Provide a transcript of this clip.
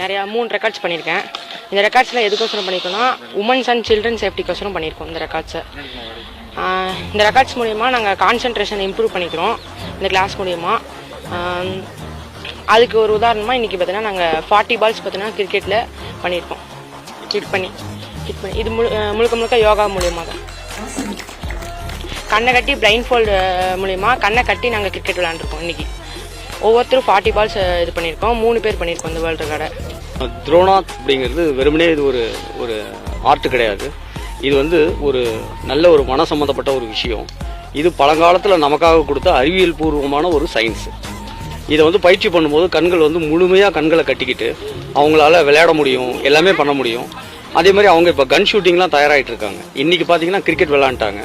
நிறையா 3 ரெக்கார்ட்ஸ் பண்ணியிருக்கேன். இந்த ரெக்கார்ட்ஸில் எதுக்கோசரம் பண்ணியிருக்கோன்னா உமன்ஸ் அண்ட் சில்ட்ரன் சேஃப்டிக்கோசரம் பண்ணியிருக்கோம் இந்த ரெக்கார்ட்ஸை. இந்த ரெக்கார்ட்ஸ் மூலிமா நாங்கள் கான்சன்ட்ரேஷன் இம்ப்ரூவ் பண்ணிக்கிறோம் இந்த கிளாஸ் மூலிமா. அதுக்கு ஒரு உதாரணமாக இன்றைக்கி பார்த்தீங்கன்னா நாங்கள் 40 பால்ஸ் பார்த்தீங்கன்னா கிரிக்கெட்டில் பண்ணியிருக்கோம். ஹிட் பண்ணி இது முழுக்க முழுக்க யோகா மூலியமாக தான். கண்ணை கட்டி பிளைண்ட் ஃபோல்டு மூலிமா கண்ணை கட்டி நாங்கள் கிரிக்கெட் விளாண்டுருக்கோம். இன்றைக்கி ஒவ்வொருத்தரும் 40 பால்ஸ் இது பண்ணியிருக்கோம். 3 பேர் பண்ணியிருக்கோம் இந்த வேர்ல்டு ரெக்கார்டை. துரோணா அப்படிங்கிறது வெறுமனே இது ஒரு ஆர்ட் கிடையாது. இது ஒரு நல்ல ஒரு மன சம்மந்தப்பட்ட ஒரு விஷயம். இது பழங்காலத்தில் நமக்காக கொடுத்த அறிவியல் பூர்வமான ஒரு சயின்ஸ். இதை பயிற்சி பண்ணும்போது கண்கள் முழுமையாக கண்களை கட்டிக்கிட்டு அவங்களால விளையாட முடியும், எல்லாமே பண்ண முடியும். அதே மாதிரி அவங்க இப்போ கன் ஷூட்டிங்லாம் தயாராகிட்டு இருக்காங்க. இன்றைக்கி பார்த்தீங்கன்னா கிரிக்கெட் விளாண்டுட்டாங்க.